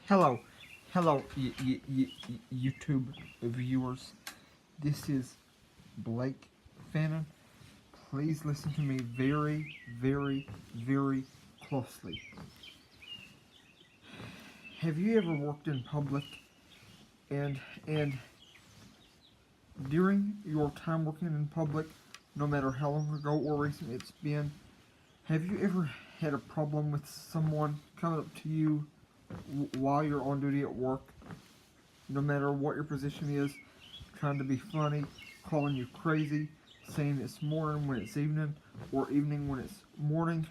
Hello, hello, YouTube viewers. This is Blake Fannin. Please listen to me very, very, very closely. Have you ever worked in public and during your time working in public, no matter how long ago or recent it's been, have you ever had a problem with someone coming up to you while you're on duty at work, no matter what your position is, trying to be funny, calling you crazy, saying it's morning when it's evening, or evening when it's morning?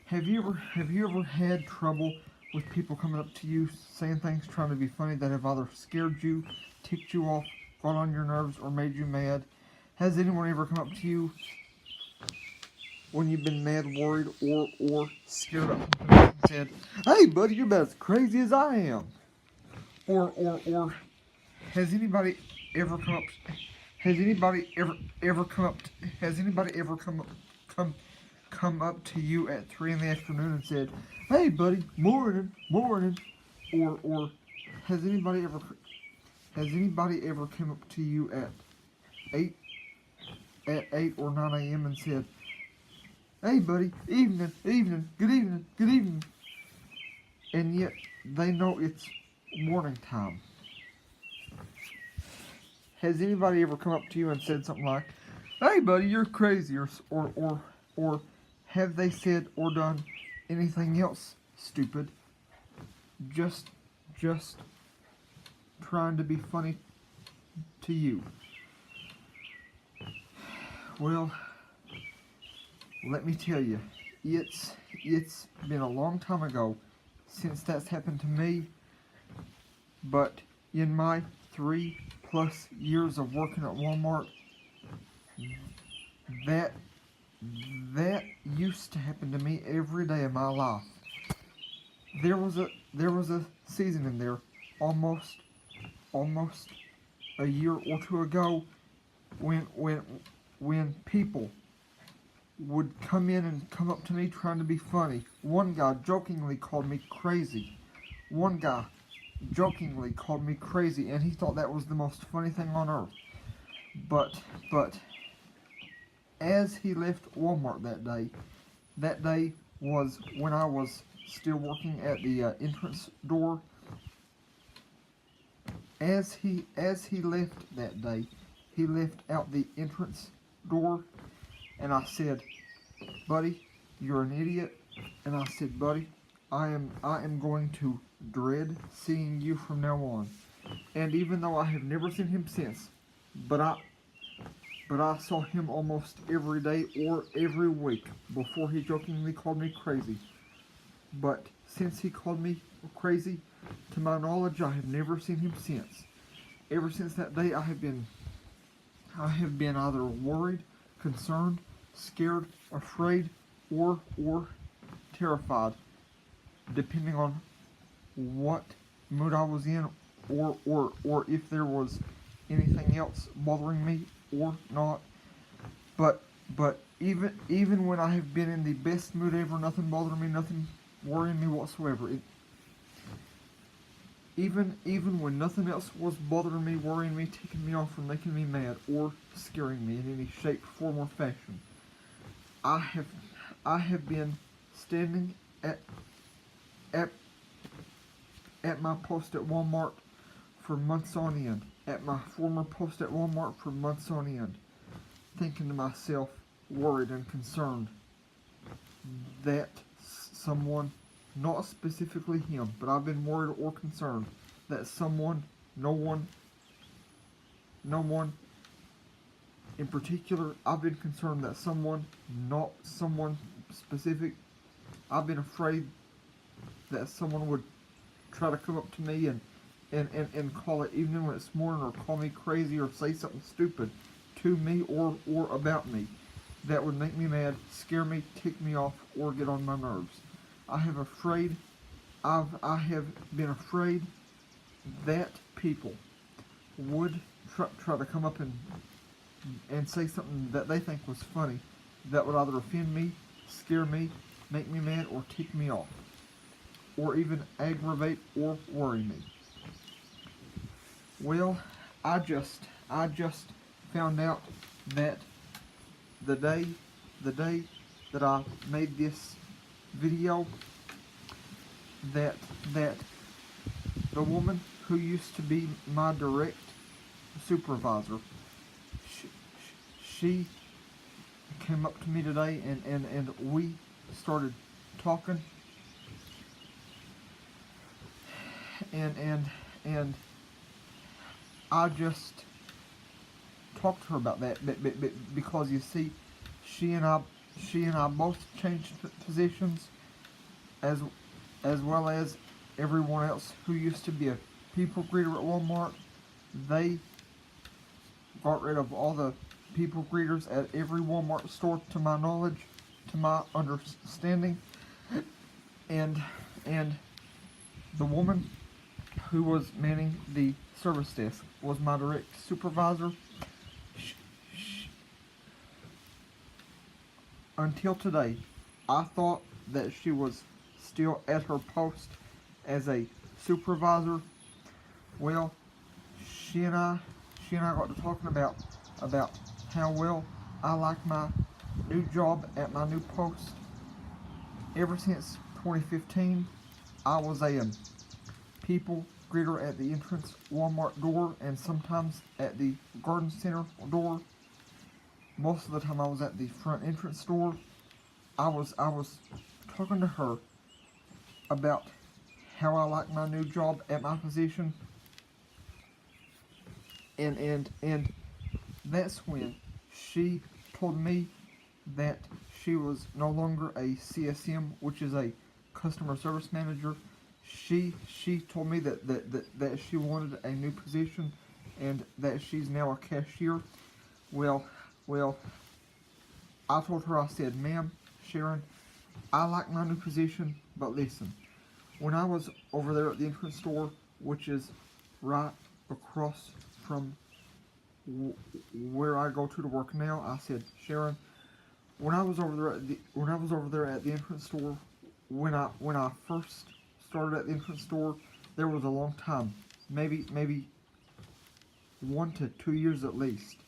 Have you ever had trouble with people coming up to you saying things trying to be funny that have either scared you, ticked you off, got on your nerves, or made you mad? Has anyone ever come up to you when you've been mad, worried, or scared about something and said, "Hey, buddy, you're about as crazy as I am"? Or has anybody ever come up? Has anybody ever come up? Has anybody ever come come up to you at 3 in the afternoon and said, "Hey, buddy, morning, morning"? Or has anybody ever come up to you at 8 or 9 a.m. and said, "Hey, buddy, evening, evening, good evening, good evening"? And yet they know it's morning time. Has anybody ever come up to you and said something like, "Hey, buddy, you're crazy," or have they said or done anything else stupid? Just trying to be funny to you? Well, let me tell you, it's been a long time ago since that's happened to me, but in my 3+ years of working at Walmart, that used to happen to me every day of my life. There was a season in there, almost a year or two ago, when people would come in and come up to me trying to be funny. One guy jokingly called me crazy. One guy jokingly called me crazy, and he thought that was the most funny thing on earth. But as he left Walmart that day was when I was still working at the entrance door. As he left that day, he left out the entrance door, and I said, "Buddy, you're an idiot." And I said, "Buddy, I am going to dread seeing you from now on." And even though I have never seen him since, but I saw him almost every day or every week before he jokingly called me crazy. But since he called me crazy, to my knowledge, I have never seen him since. Ever since that day, I have been either worried, concerned, scared, afraid, or terrified, depending on what mood I was in, or if there was anything else bothering me or not. But even when I have been in the best mood ever, nothing bothering me, nothing worrying me whatsoever. Even when nothing else was bothering me, worrying me, ticking me off, or making me mad, or scaring me in any shape, form, or fashion, I have been standing at my post at Walmart for months on end, at my former post at Walmart for months on end, thinking to myself, worried and concerned that someone, not specifically him, but I've been worried or concerned that someone, no one in particular, I've been concerned that someone, not someone specific, I've been afraid that someone would try to come up to me and call it evening when it's morning, or call me crazy, or say something stupid to me or about me that would make me mad, scare me, tick me off, or get on my nerves. I have been afraid that people would try to come up and say something that they think was funny that would either offend me, scare me, make me mad, or tick me off. or even aggravate or worry me. Well, I just found out that the day the day that I made this video, that that the woman who used to be my direct supervisor, she, she came up to me today, and we started talking, and I just talked to her about that, because you see, she and I both changed positions, as well as everyone else who used to be a people greeter at Walmart. They got rid of all the people greeters at every Walmart store, to my knowledge, to my understanding, and the woman who was manning the service desk was my direct supervisor. Until today, I thought that she was still at her post as a supervisor. Well, she and I got to talking about how well I like my new job at my new post. Ever since 2015, I was a people greeter at the entrance Walmart door, and sometimes at the garden center door. Most of the time I was at the front entrance door. I was talking to her about how I like my new job at my position, and that's when she told me that she was no longer a CSM, which is a customer service manager. She told me that she wanted a new position, and that she's now a cashier. Well, I told her, I said, "Ma'am, Sharon, I like my new position, but listen, when I was over there at the entrance store, which is right across from where I go to work now," I said, "Sharon, when I was over there at the entrance store, when I first started at the entrance store, there was a long time, maybe 1 to 2 years at least,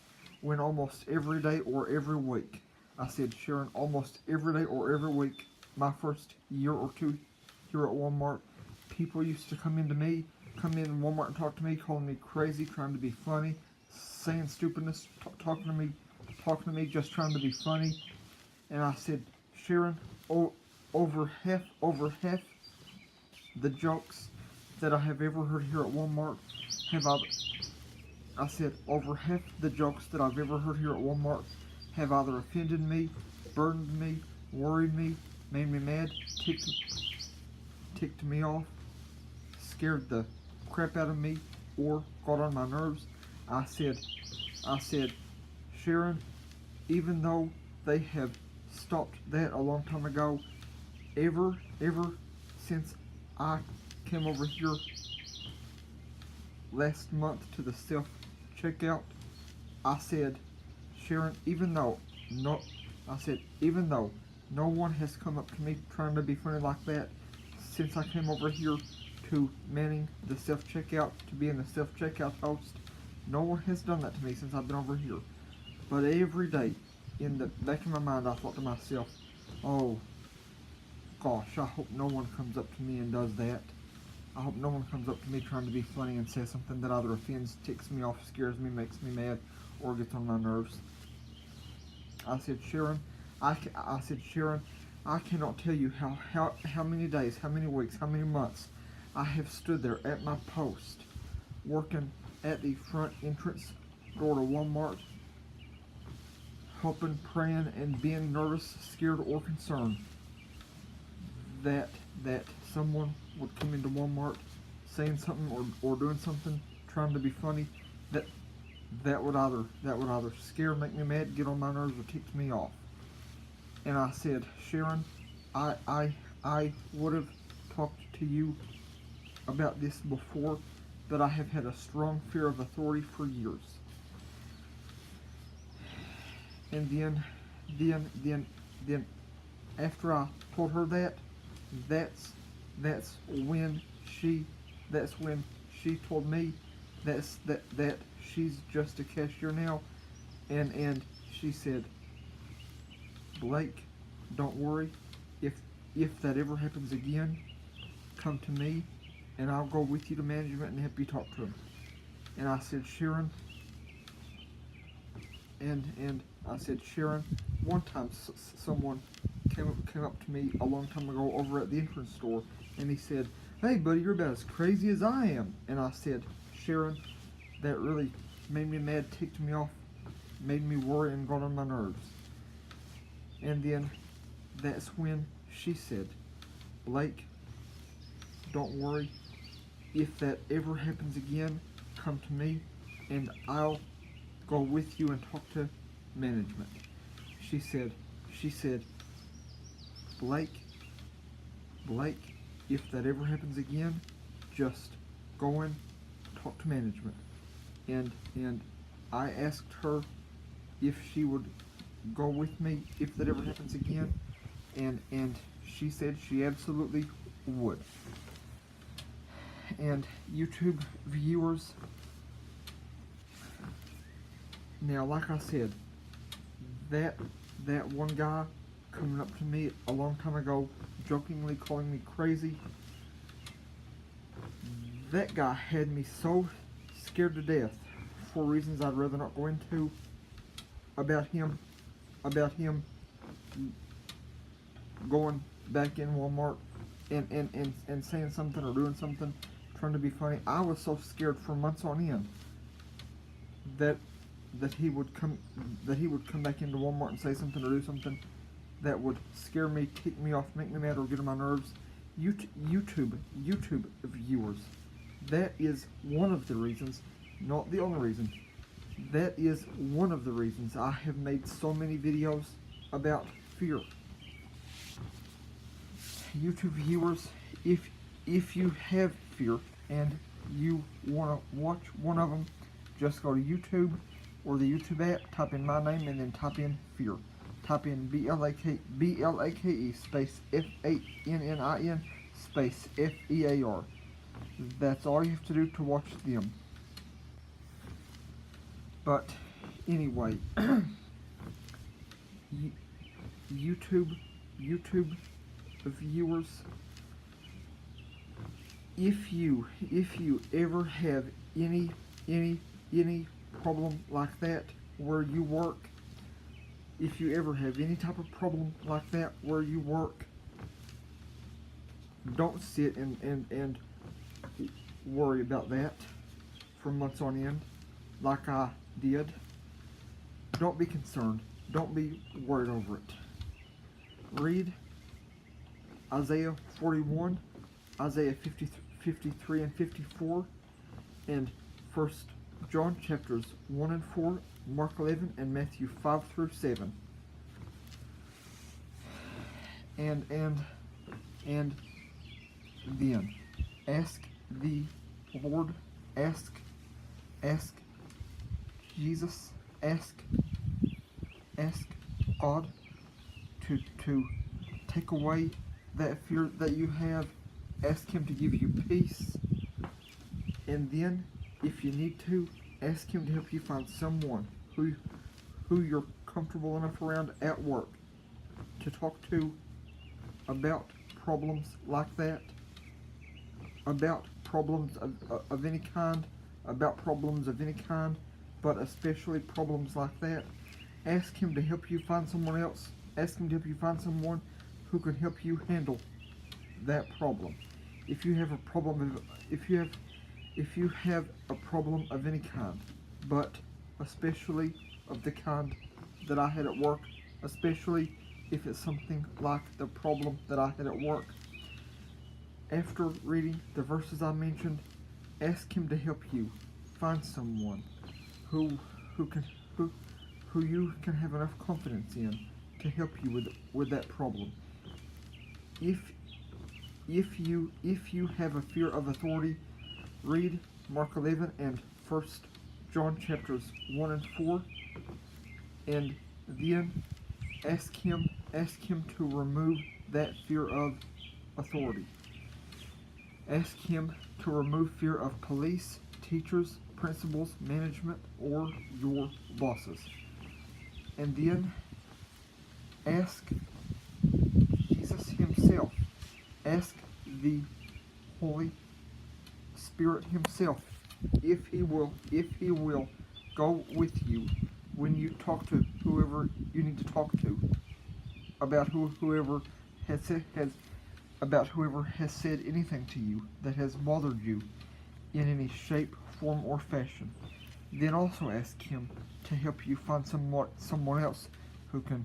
when almost every day or every week," I said, "Sharon, almost every day or every week, my first year or two here at Walmart, people used to come in Walmart and talk to me, calling me crazy, trying to be funny, saying stupidness, talking to me, just trying to be funny." And I said, "Sharon, over half the jokes that I have ever heard here at Walmart over half the jokes that I've ever heard here at Walmart have either offended me, burdened me, worried me, made me mad, ticked me off, scared the crap out of me, or got on my nerves." I said, "Sharon, even though they have stopped that a long time ago, ever since I came over here last month to the self-checkout, I said, Sharon, even though no one has come up to me trying to be funny like that since I came over here to manning the self-checkout, to being the self-checkout host, no one has done that to me since I've been over here. But every day, in the back of my mind, I thought to myself, oh, gosh, I hope no one comes up to me and does that. I hope no one comes up to me trying to be funny and says something that either offends, ticks me off, scares me, makes me mad, or gets on my nerves." I said, Sharon, I cannot tell you how many days, how many weeks, how many months I have stood there at my post, working at the front entrance door to Walmart, hoping, praying, and being nervous, scared, or concerned that someone would come into Walmart saying something or doing something, trying to be funny, that would either scare, make me mad, get on my nerves, or tick me off. And I said, Sharon, I would have talked to you about this before, but I have had a strong fear of authority for years. And then after I told her that's that's when she told me that she's just a cashier now, and she said, Blake, don't worry, if that ever happens again, come to me and I'll go with you to management and help you talk to him. And I said, Sharon, and I said, Sharon, one time someone came up to me a long time ago over at the entrance store, and he said, hey buddy, you're about as crazy as I am. And I said, Sharon, that really made me mad, ticked me off, made me worry and got on my nerves. And then that's when she said, Blake, don't worry, if that ever happens again, come to me and I'll go with you and talk to management. She said, Blake, if that ever happens again, just go and talk to management. And I asked her if she would go with me if that ever happens again, and she said she absolutely would. And YouTube viewers, now like I said, that one guy coming up to me a long time ago, jokingly calling me crazy, that guy had me so scared to death for reasons I'd rather not go into about him going back in Walmart and saying something or doing something, trying to be funny. I was so scared for months on end that he would come back into Walmart and say something or do something that would scare me, tick me off, make me mad, or get on my nerves. YouTube viewers, that is one of the reasons, not the only reason, that is one of the reasons I have made so many videos about fear. YouTube viewers, if you have fear and you want to watch one of them, just go to YouTube or the YouTube app, type in my name, and then type in fear. Type in B-L-A-K-E space F-A-N-N-I-N space F-E-A-R. That's all you have to do to watch them. But anyway, YouTube viewers, if you ever have any problem like that where you work, if you ever have any type of problem like that where you work, don't sit and worry about that for months on end like I did. Don't be concerned. Don't be worried over it. Read Isaiah 41, Isaiah 53 and 54, and 1 John chapters 1 and 4, Mark 11, and Matthew 5 through 7. And then ask the Lord, ask Jesus, ask God to take away that fear that you have. Ask Him to give you peace, and then if you need to, ask Him to help you find someone who you're comfortable enough around at work to talk to about problems like that, about problems of any kind, but especially problems like that. Ask Him to help you find someone else. Ask Him to help you find someone who can help you handle that problem. If you have a problem, if you have a problem of any kind, but especially of the kind that I had at work, especially if it's something like the problem that I had at work, after reading the verses I mentioned, ask Him to help you find someone who you can have enough confidence in to help you with that problem. If you have a fear of authority, read Mark 11 and 1 John chapters 1 and 4, and then ask him to remove that fear of authority. Ask him to remove fear of police, teachers, principals, management, or your bosses. And then ask Jesus himself. Ask the Holy Spirit himself if he will go with you when you talk to whoever you need to talk to about whoever has said anything to you that has bothered you in any shape, form, or fashion. Then also ask him to help you find someone else who can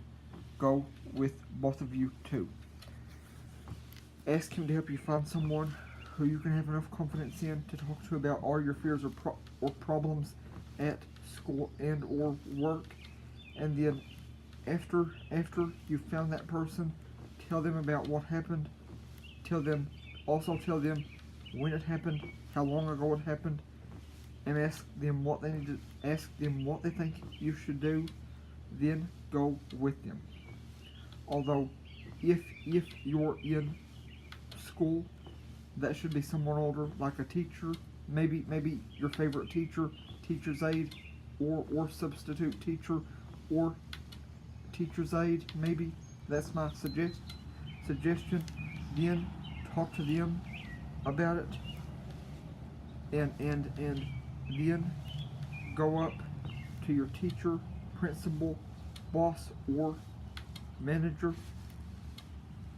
go with both of you too. Ask him to help you find someone who you can have enough confidence in to talk to about all your fears or problems at school and or work. And then after you found that person, tell them about what happened. Tell them when it happened, how long ago it happened, and ask them what they think you should do. Then go with them. Although if you're in school, that should be someone older, like a teacher, maybe your favorite teacher, teacher's aide, or substitute teacher, or teacher's aide, maybe. That's my suggestion. Then talk to them about it, and then go up to your teacher, principal, boss, or manager,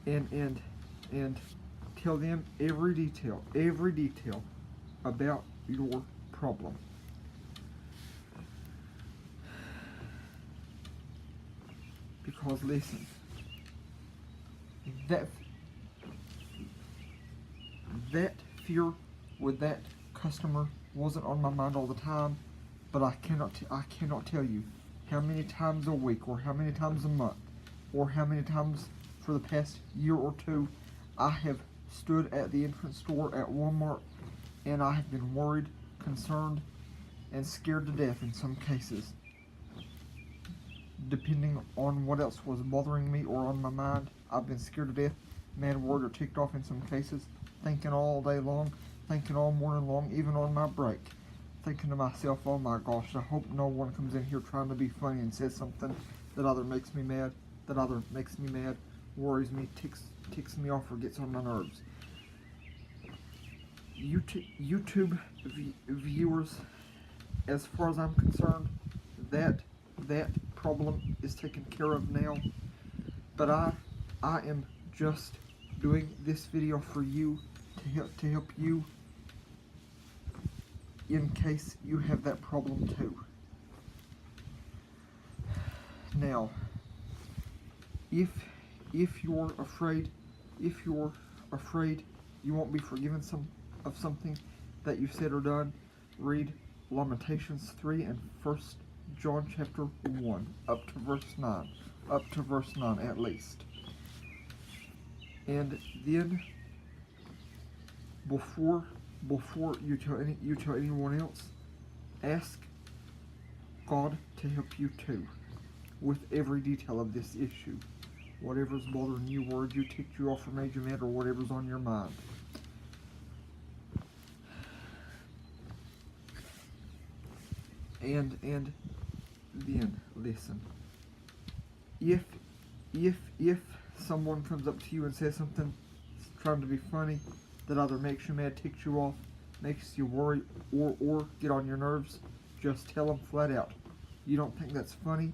and tell them every detail about your problem. Because listen, that fear with that customer wasn't on my mind all the time, but I cannot tell you how many times a week, or how many times a month, or how many times for the past year or two I have stood at the entrance door at Walmart, and I have been worried, concerned, and scared to death in some cases, depending on what else was bothering me or on my mind. I've been scared to death, mad, worried, or ticked off in some cases, thinking all day long, thinking all morning long, even on my break, thinking to myself, oh my gosh, I hope no one comes in here trying to be funny and says something that either makes me mad, worries me, ticks me off, or gets on my nerves. YouTube viewers, as far as I'm concerned, that problem is taken care of now. But I am just doing this video for you to help you in case you have that problem too. Now, if you're afraid you won't be forgiven of something that you said or done, read Lamentations 3 and 1 John chapter 1 up to verse 9 at least. And then before you tell anyone else, ask God to help you too with every detail of this issue. Whatever's bothering you, worried you, ticked you off, or made you mad, or whatever's on your mind. And then listen. If someone comes up to you and says something trying to be funny that either makes you mad, ticks you off, makes you worry, or get on your nerves, just tell them flat out you don't think that's funny,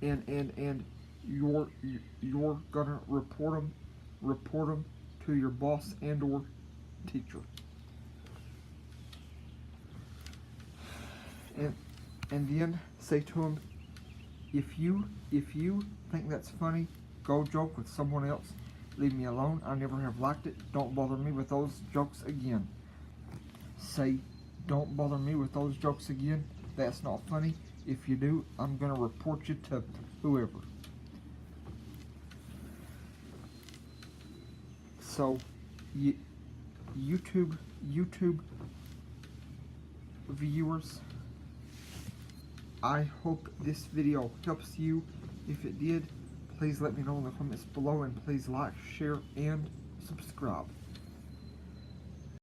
and you're gonna report them to your boss and or teacher. And then say to them, if you think that's funny, go joke with someone else. Leave me alone. I never have liked it. Don't bother me with those jokes again. Say, don't bother me with those jokes again. That's not funny. If you do, I'm gonna report you to whoever. So, YouTube viewers, I hope this video helps you. If it did, please let me know in the comments below, and please like, share, and subscribe.